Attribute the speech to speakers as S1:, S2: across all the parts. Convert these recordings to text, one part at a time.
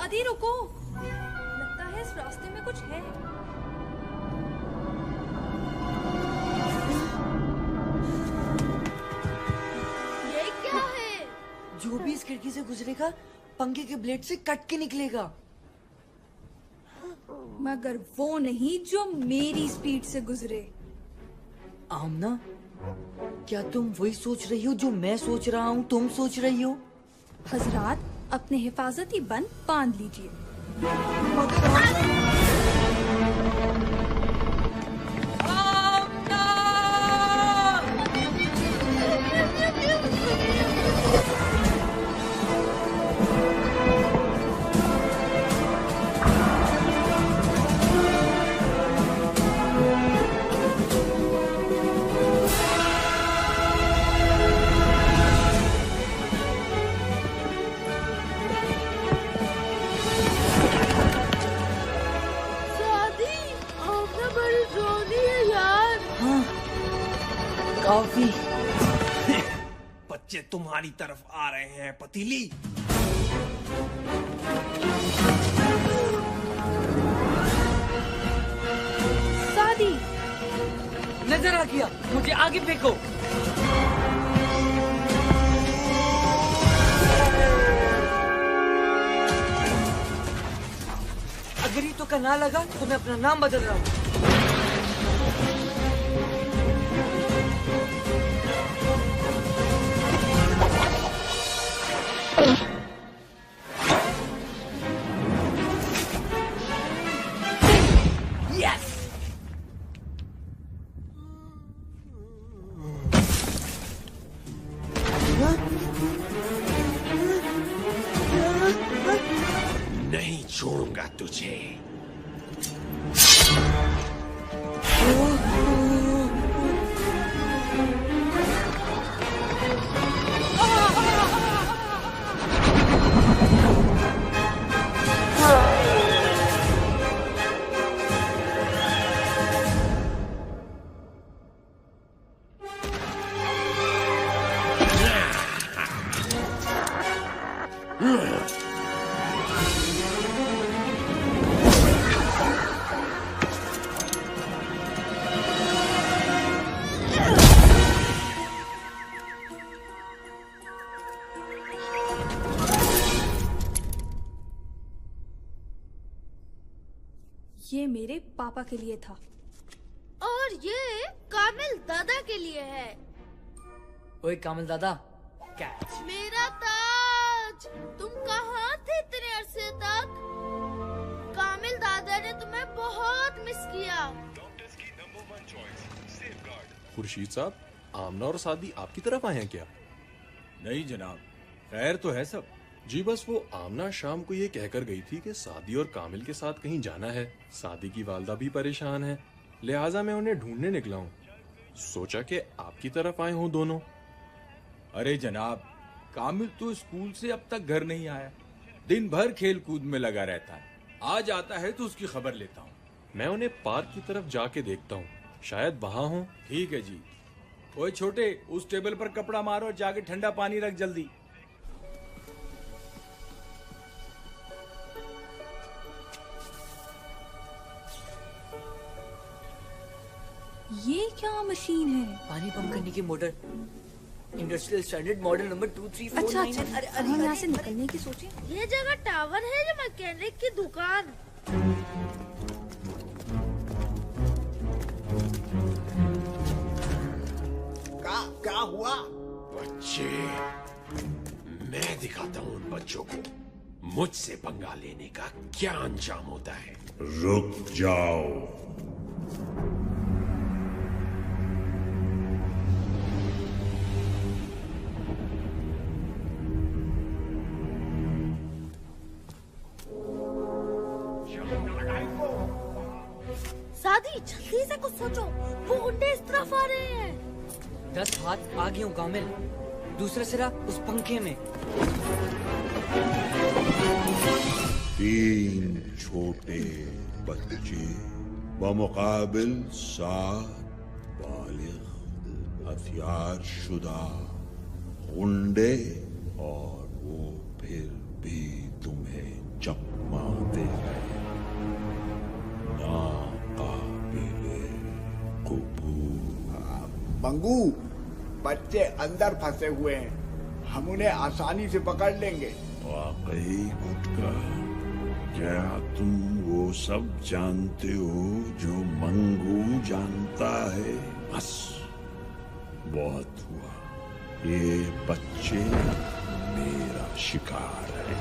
S1: सादी रुको, लगता है इस रास्ते में कुछ है।
S2: ये क्या है?
S3: जो भी इस खिड़की से गुजरेगा पंखे के ब्लेड से कट के निकलेगा।
S1: मगर वो नहीं जो मेरी स्पीड से गुजरे।
S3: आमना, क्या तुम वही सोच रही हो जो मैं सोच रहा हूँ तुम सोच रही हो?
S1: हजरात, अपने हिफाजती बंद बांध लीजिए।
S3: काफी।
S4: बच्चे तुम्हारी तरफ आ रहे हैं पतीली।
S1: सादी,
S3: नजर आ गया, मुझे आगे फेंको। अगर ये तो का ना लगा तो मैं अपना नाम बदल रहा हूँ।
S4: नहीं छोड़ूंगा तुझे।
S1: ये मेरे पापा के लिए था।
S2: और ये कामिल दादा के लिए है।
S3: ओए कामिल दादा, कैच।
S2: मेरा ताज, तुम कहाँ थे इतने अरसे तक? कामिल दादा ने तुम्हें बहुत मिस किया।
S5: खुर्शीद साहब, आमना और सादी आपकी तरफ आए हैं क्या?
S6: नहीं जनाब, खैर तो है सब।
S5: जी बस वो आमना शाम को ये कहकर गई थी कि सादी और कामिल के साथ कहीं जाना है। सादी की वालदा भी परेशान है, लिहाजा मैं उन्हें ढूंढने निकला हूँ। सोचा कि आपकी तरफ आए हों दोनों।
S6: अरे जनाब, कामिल तो स्कूल से अब तक घर नहीं आया। दिन भर खेल कूद में लगा रहता है। आज आता है तो उसकी खबर लेता हूँ।
S5: मैं उन्हें पार्क की तरफ जाके देखता हूँ, शायद वहाँ हो।
S6: ठीक है जी। ओए छोटे, उस टेबल पर कपड़ा मारो और जाके ठंडा पानी रख जल्दी।
S1: ये क्या मशीन है?
S3: पानी पंप करने की motor. Industrial standard model number 2349।
S1: अच्छा अच्छा,
S3: अरे
S1: हम यहाँ से निकलने की सोचे।
S2: ये जगह टावर है या मैकेनिक की दुकान?
S4: क्या हुआ? बच्चे, मैं दिखाता हूँ उन बच्चों को मुझसे पंगा लेने का क्या अंजाम होता है।
S7: रुक जाओ।
S2: सादी, जल्दी से कुछ सोचो, वो गुंडे इस तरफ आ रहे हैं।
S3: 10 हाथ आगे हूँ कामिल, दूसरा सिरा उस पंखे में।
S7: 3 छोटे बच्चे बमुकाबिल 7 बालिग हथियार शुदा गुंडे, और वो फिर भी तुम्हें चप्पू
S8: मंगू, बच्चे अंदर फंसे हुए हैं, हम उन्हें आसानी से पकड़ लेंगे।
S7: वाकई गुटका, क्या तुम वो सब जानते हो जो मंगू जानता है? बस बहुत हुआ, ये बच्चे मेरा शिकार है।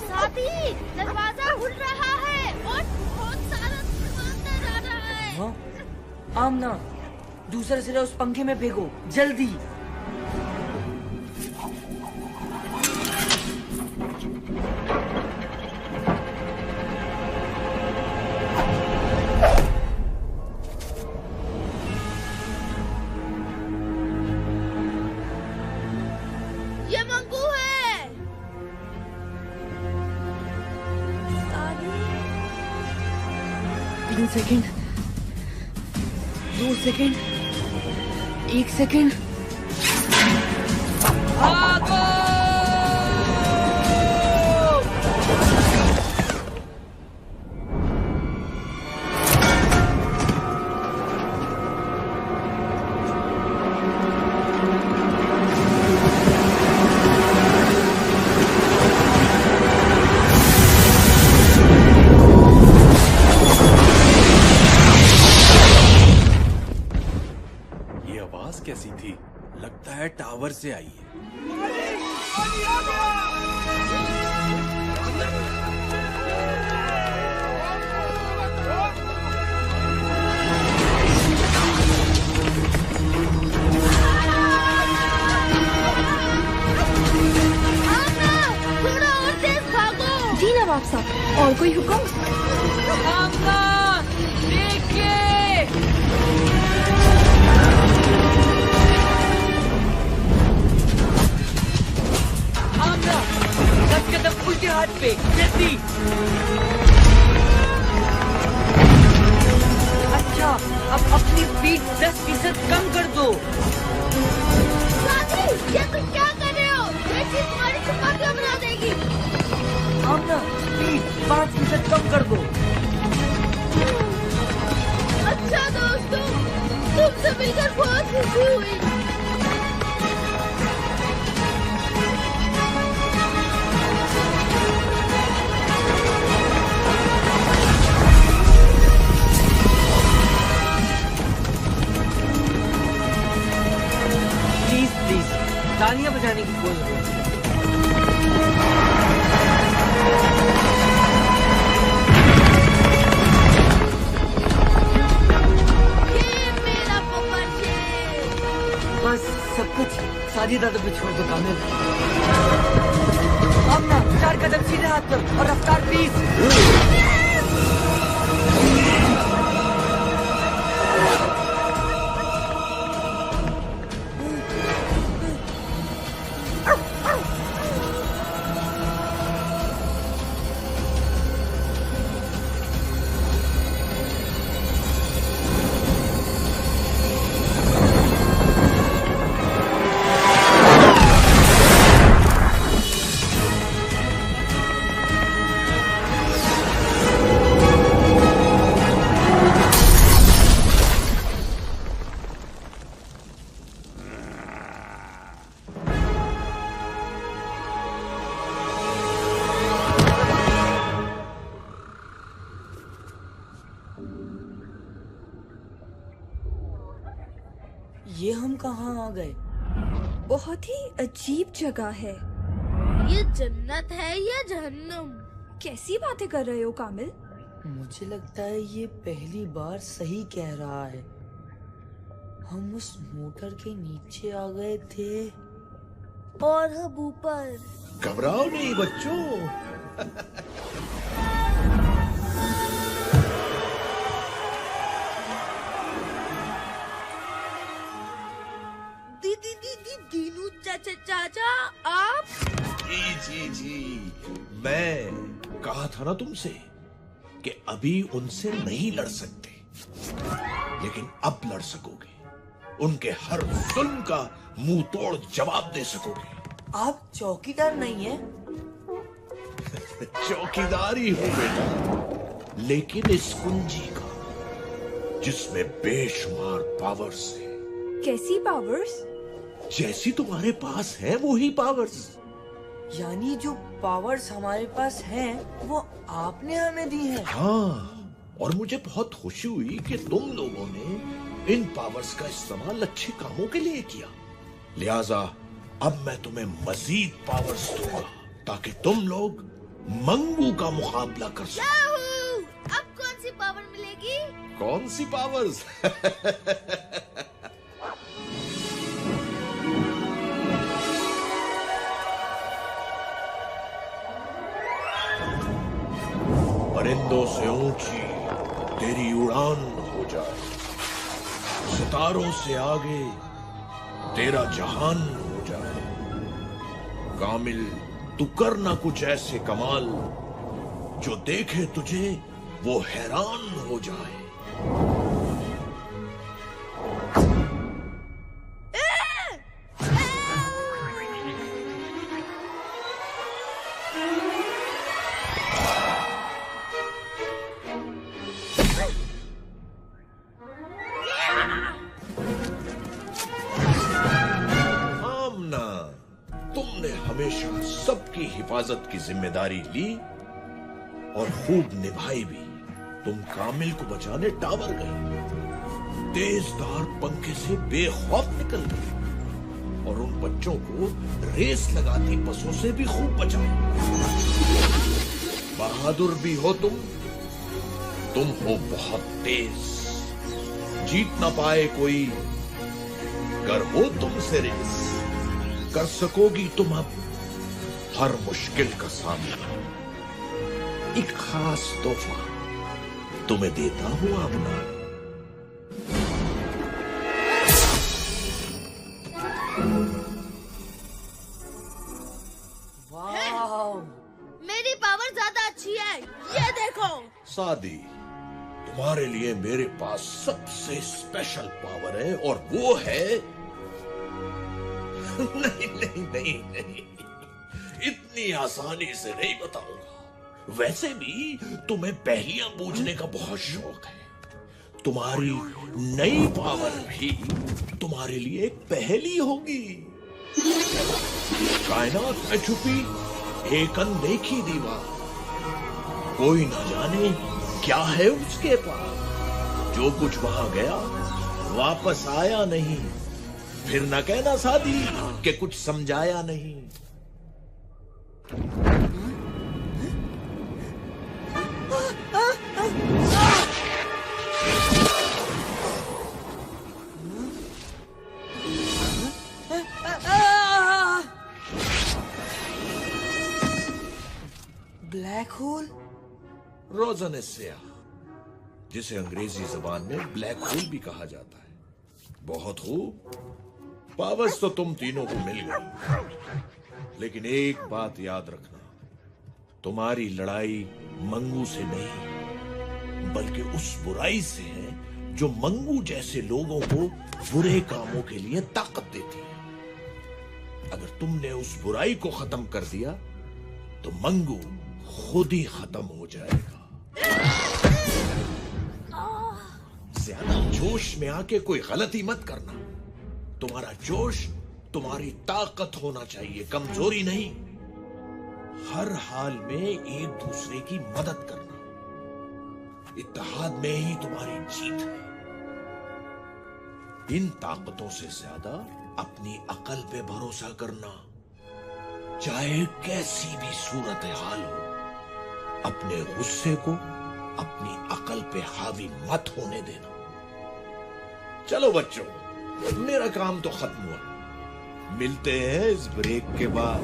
S2: साथी, दरवाजा खुल रहा है और बहुत सारा धुआं अंदर आ रहा है।
S3: हाँ? आमना, दूसरा सिरा उस पंखे में फेंको, जल्दी।
S2: ये मंगू है।
S3: 3 सेकंड, 2 सेकंड, 1 सेकंड। भागो!
S5: ये आवाज कैसी थी?
S6: लगता है टावर से आई है।
S2: आमना, थोड़ा और तेज भागो।
S1: जी नवाब साहब, और कोई हुक्म?
S3: आमना, देखिए! आमना, 10 कदम उल्टे हाथ पे, जल्दी! अच्छा, अब अपनी स्पीड 10% कम कर दो।
S2: साथी, ये तुम क्या कर रहे हो? ये चीज तुम्हारी चपातियां बना देगी।
S3: आमना, स्पीड 5% कम कर दो।
S2: अच्छा दोस्तों, तुमसे मिलकर बहुत खुशी हुई।
S3: प्लीज प्लीज, तालियां बजाने की कोई जरूरत नहीं।
S2: ये मेरा पप्पा शेर।
S3: बस सब कुछ सादी दादा पे छोड़ दो कामिल। आमना, 4 कदम सीधे हाथ पर और रफ्तार 20। ये हम कहाँ आ गए?
S1: बहुत ही अजीब जगह है।
S2: ये जन्नत है या जहन्नुम?
S1: कैसी बातें कर रहे हो कामिल?
S3: मुझे लगता है ये पहली बार सही कह रहा है। हम उस मोटर के नीचे आ गए थे
S2: और हम ऊपर।
S4: घबराओ नहीं बच्चों।
S2: दीनू चाचा आप?
S4: जी, मैं कहा था ना तुमसे कि अभी उनसे नहीं लड़ सकते, लेकिन अब लड़ सकोगे। उनके हर जुल्म का मुंह तोड़ जवाब दे सकोगे।
S3: आप चौकीदार नहीं है?
S4: चौकीदार ही हूं बेटा, लेकिन इस कुंजी का, जिसमें बेशुमार पावर्स है।
S1: कैसी पावर्स?
S4: जैसी तुम्हारे पास है वही पावर्स।
S3: यानी जो पावर्स हमारे पास हैं वो आपने हमें दी हैं।
S4: हाँ, और मुझे बहुत खुशी हुई कि तुम लोगों ने इन पावर्स का इस्तेमाल अच्छे कामों के लिए किया। लिहाजा अब मैं तुम्हें मजीद पावर्स दूंगा ताकि तुम लोग मंगू का मुकाबला कर सको।
S2: याहू! अब कौन सी पावर मिलेगी?
S4: कौन सी पावर्स? परिंदों से ऊंची तेरी उड़ान हो जाए, सितारों से आगे तेरा जहान हो जाए। कामिल, तू कर ना कुछ ऐसे कमाल, जो देखे तुझे वो हैरान हो जाए। आमना, तुमने हमेशा सबकी हिफाजत की जिम्मेदारी ली और खूब निभाई भी। तुम कामिल को बचाने टावर गई, तेजधार पंखे से बेखौफ निकल गई और उन बच्चों को रेस लगाती बसों से भी खूब बचाए। बहादुर भी हो तुम हो बहुत तेज, जीत ना पाए कोई, कर हो तुमसे रेस, कर सकोगी तुम अब हर मुश्किल का सामना। एक खास तोहफा तुम्हें देता हूं आमना।
S3: वाह,
S2: मेरी पावर ज्यादा अच्छी है, ये देखो।
S4: सादी, तुम्हारे लिए मेरे पास सबसे स्पेशल पावर है और वो है नहीं नहीं नहीं नहीं, इतनी आसानी से नहीं बताऊंगा। वैसे भी तुम्हें पहेलियां बूझने का बहुत शौक है। तुम्हारी नई पावर भी तुम्हारे लिए एक पहेली होगी। कायनात में छुपी एक अनदेखी दीवार, कोई ना जाने क्या है उसके पास। जो कुछ वहां गया वापस आया नहीं, फिर न कहना सादी कि कुछ समझाया नहीं।
S3: Black hole?
S4: रोज़न स्याह, जिसे अंग्रेजी जबान में ब्लैक होल भी कहा जाता है। बहुत खूब, पावर्स तो तुम तीनों को मिल गई, लेकिन एक बात याद रखना, तुम्हारी लड़ाई मंगू से नहीं बल्कि उस बुराई से है जो मंगू जैसे लोगों को बुरे कामों के लिए ताकत देती है। अगर तुमने उस बुराई को खत्म कर दिया तो मंगू खुद ही खत्म हो जाएगा। ज्यादा जोश में आके कोई गलती मत करना। तुम्हारा जोश तुम्हारी ताकत होना चाहिए, कमजोरी नहीं। हर हाल में एक दूसरे की मदद करना, इत्तेहाद में ही तुम्हारी जीत है। इन ताकतों से ज्यादा अपनी अकल पे भरोसा करना। चाहे कैसी भी सूरत हाल हो, अपने गुस्से को अपनी अकल पे हावी मत होने देना। चलो बच्चों, मेरा काम तो खत्म हुआ। मिलते हैं इस ब्रेक के बाद।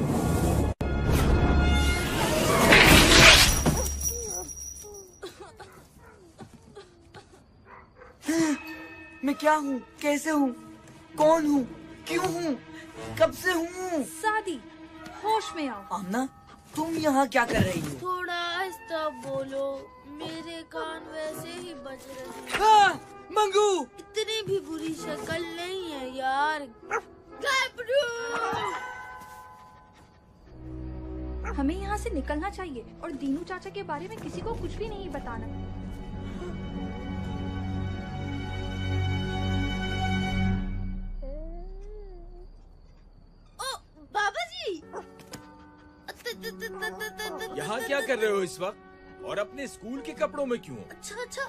S3: मैं क्या हूँ, कैसे हूँ, कौन हूँ, क्यों हूँ, कब से हूँ?
S1: सादी, होश में आओ।
S3: आमना, तुम यहाँ क्या कर रही हो?
S2: थोड़ा आहिस्ता बोलो, मेरे कान वैसे ही बज रहे हैं।
S3: मंगू!
S2: इतनी भी बुरी शक्ल नहीं है यार। घबरू!
S1: हमें यहाँ से निकलना चाहिए और दीनू चाचा के बारे में किसी को कुछ भी नहीं बताना।
S2: ओ बाबा जी,
S6: यहाँ क्या कर रहे हो इस वक्त और अपने स्कूल के कपड़ों में क्यों?
S2: अच्छा,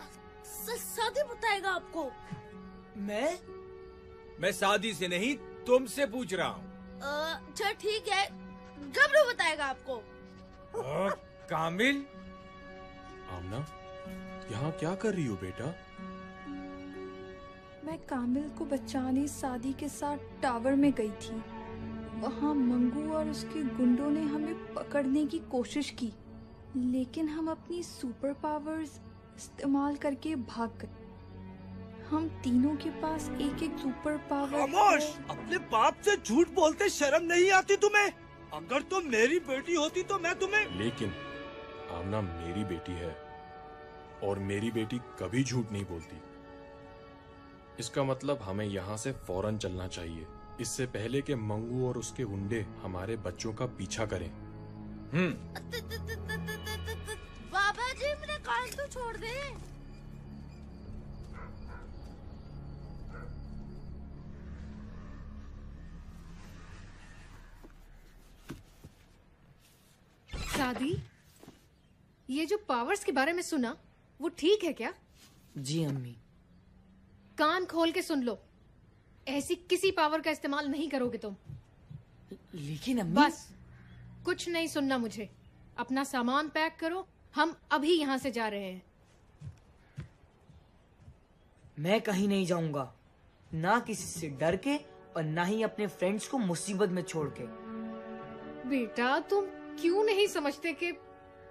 S2: शादी बताएगा आपको।
S6: मैं शादी से नहीं तुमसे पूछ रहा हूँ।
S2: अच्छा ठीक है, गबरू बताएगा आपको।
S6: कामिल,
S5: आमना, यहाँ क्या कर रही हो बेटा?
S1: मैं कामिल को बचाने सादी के साथ टावर में गई थी। वहाँ मंगू और उसके गुंडों ने हमें पकड़ने की कोशिश की, लेकिन हम अपनी सुपर पावर्स इस्तेमाल करके भाग गए। हम तीनों के पास एक एक सुपर पावर।
S9: खामोश! अपने बाप से झूठ बोलते शर्म नहीं आती तुम्हें? अगर तुम मेरी बेटी होती तो मैं तुम्हें।
S5: लेकिन आमना मेरी बेटी है और मेरी बेटी कभी झूठ नहीं बोलती। इसका मतलब हमें यहाँ से फौरन चलना चाहिए, इससे पहले कि मंगू और उसके गुंडे हमारे बच्चों का पीछा करें।
S2: बाबा जी, मेरे कान तो छोड़ दे।
S10: शादी, ये जो पावर्स के बारे में सुना वो ठीक है क्या?
S3: जी अम्मी।
S10: कान खोल के सुन लो, ऐसी किसी पावर का इस्तेमाल नहीं करोगे तुम।
S3: लेकिन अम्मी।
S10: बस, कुछ नहीं सुनना मुझे। अपना सामान पैक करो, हम अभी यहाँ से जा रहे हैं।
S3: मैं कहीं नहीं जाऊंगा, ना किसी से डर के और ना ही अपने फ्रेंड्स को मुसीबत में छोड़ के।
S10: बेटा, तुम क्यों नहीं समझते कि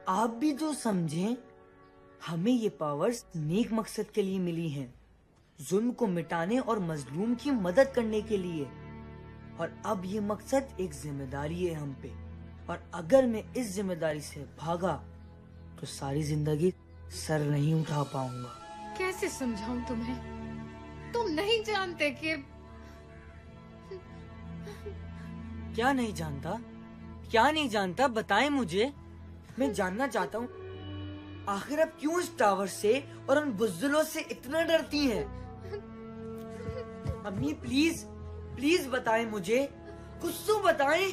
S3: आप भी तो समझें, हमें ये पावर्स नेक मकसद के लिए मिली हैं, जुल्म को मिटाने और मजलूम की मदद करने के लिए। और अब ये मकसद एक जिम्मेदारी है हम पे, और अगर मैं इस जिम्मेदारी से भागा तो सारी जिंदगी सर नहीं उठा पाऊंगा।
S10: कैसे समझाऊं तुम्हें? तुम नहीं जानते कि
S3: क्या नहीं जानता? क्या नहीं जानता? बताएं मुझे, मैं जानना चाहता हूँ। आखिर आप क्यों इस टावर से और उन बुज़दिलों से इतना डरती हैं? अम्मी प्लीज, प्लीज बताएं मुझे, कुछ तो बताएं।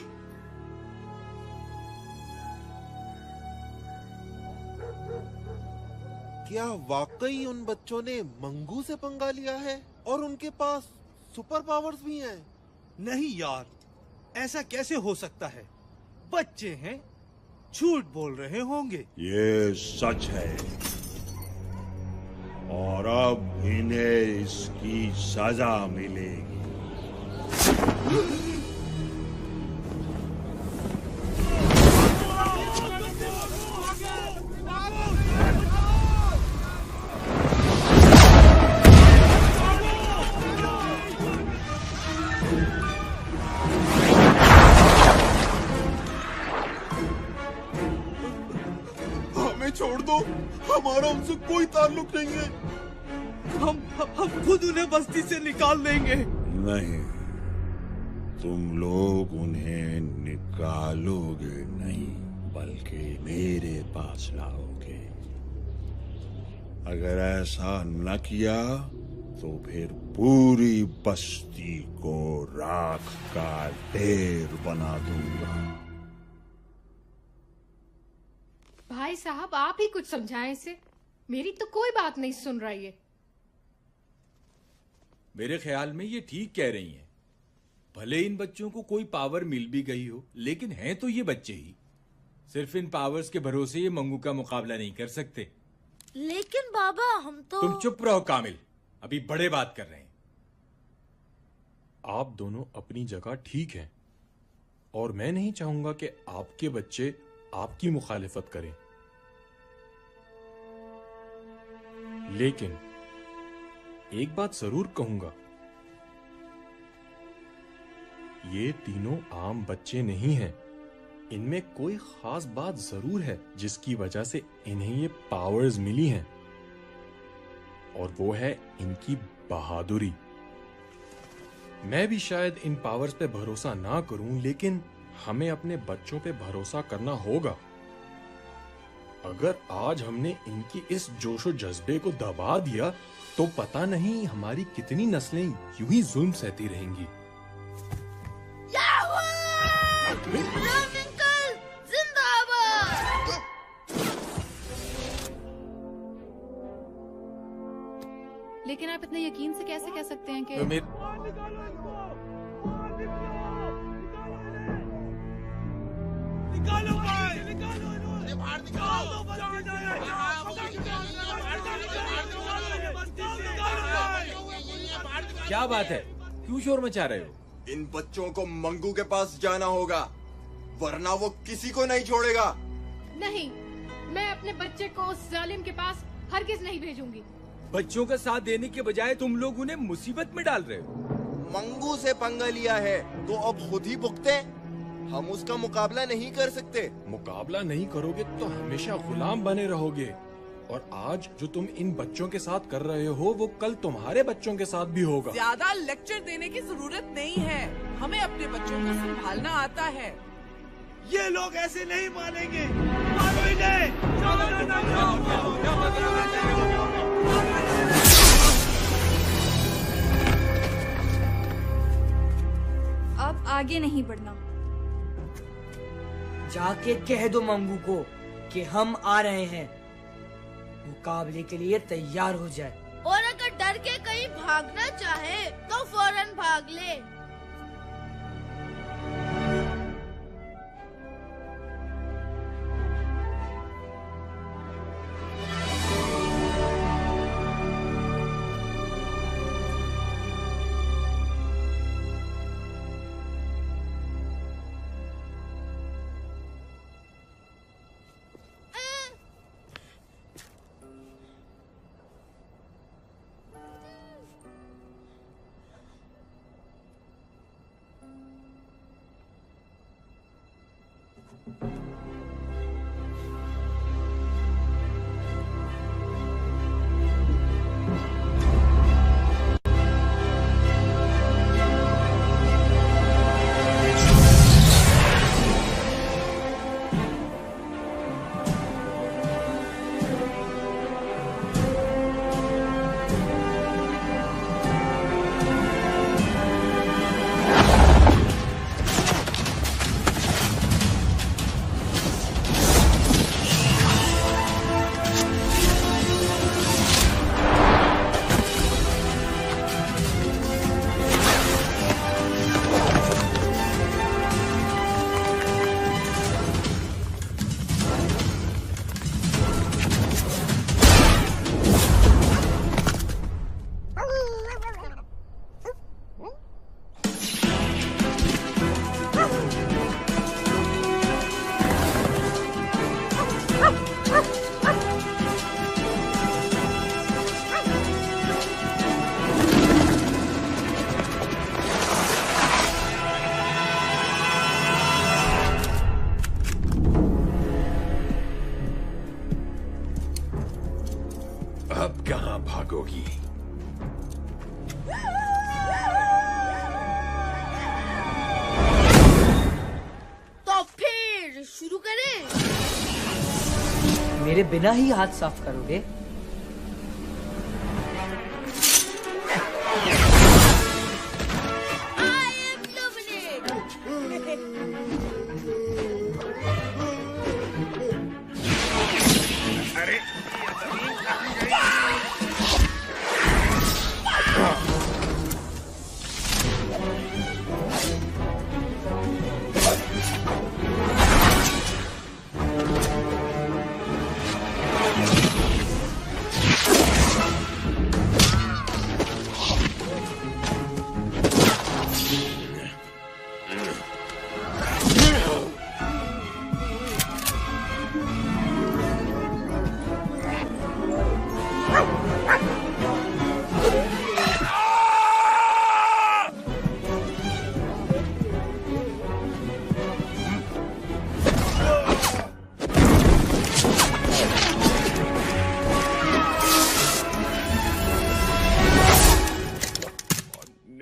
S11: क्या वाकई उन बच्चों ने मंगू से पंगा लिया है और उनके पास सुपर पावर्स भी हैं?
S9: नहीं यार, ऐसा कैसे हो सकता है? बच्चे हैं, झूठ बोल रहे होंगे।
S7: ये सच है और अब इन्हें इसकी सजा मिलेगी।
S11: छोड़ दो, हमारा उनसे कोई ताल्लुक नहीं है।
S9: हम खुद उन्हें बस्ती से निकाल देंगे।
S7: नहीं, तुम लोग उन्हें निकालोगे नहीं, बल्कि मेरे पास लाओगे। अगर ऐसा न किया तो फिर पूरी बस्ती को राख का ढेर बना दूंगा।
S10: भाई साहब, आप ही कुछ समझाएं इसे। मेरी तो कोई बात नहीं सुन रहा ये।
S6: मेरे ख्याल में ये ठीक कह रही हैं। भले इन बच्चों को कोई पावर मिल भी गई हो, लेकिन हैं तो ये बच्चे ही। सिर्फ इन पावर्स के भरोसे ये मंगू का मुकाबला नहीं कर सकते।
S2: लेकिन बाबा, हम तो।
S6: तुम चुप रहो कामिल, अभी बड़े बात कर रहे हैं।
S5: आप दोनों अपनी जगह ठीक हैं और मैं नहीं चाहूंगा कि आपके बच्चे आपकी मुखालिफत करें, लेकिन एक बात जरूर कहूंगा, ये तीनों आम बच्चे नहीं हैं। इनमें कोई खास बात जरूर है जिसकी वजह से इन्हें ये पावर्स मिली हैं, और वो है इनकी बहादुरी। मैं भी शायद इन पावर्स पे भरोसा ना करूं, लेकिन हमें अपने बच्चों पे भरोसा करना होगा। अगर आज हमने इनकी इस जोशो जज्बे को दबा दिया तो पता नहीं हमारी कितनी नस्लें यूं ही जुल्म सहती रहेंगी।
S2: अंकल जिंदाबाद।
S12: लेकिन आप इतने यकीन से कैसे कह सकते हैं कि
S6: क्या बात है, क्यों शोर मचा रहे हो?
S13: इन बच्चों को मंगू के पास जाना होगा, वरना वो किसी को नहीं छोड़ेगा।
S10: नहीं, मैं अपने बच्चे को उस जालिम के पास हरगिज नहीं भेजूंगी।
S6: बच्चों का साथ देने के बजाय तुम लोग उन्हें मुसीबत में डाल रहे हो।
S13: मंगू से पंगा लिया है तो अब खुद ही भुगते। हम उसका मुकाबला नहीं कर सकते।
S5: मुकाबला नहीं करोगे तो हमेशा गुलाम बने रहोगे, और आज जो तुम इन बच्चों के साथ कर रहे हो वो कल तुम्हारे बच्चों के साथ भी होगा।
S14: ज्यादा लेक्चर देने की जरूरत नहीं है, हमें अपने बच्चों को संभालना आता है।
S9: ये लोग ऐसे नहीं मानेंगे। मानो इन्हें।
S1: अब आगे नहीं बढ़ना।
S3: जाके कह दो मंगू को कि हम आ रहे हैं, मुकाबले के लिए तैयार हो जाए।
S2: और अगर डर के कहीं भागना चाहे तो फौरन भाग ले।
S6: अब कहां भागोगी?
S2: तो फिर शुरू करें?
S3: मेरे बिना ही हाथ साफ करोगे?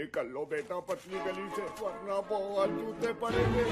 S8: निकल लो बेटा पतली गली से, वरना बहुत जूते पड़ेंगे।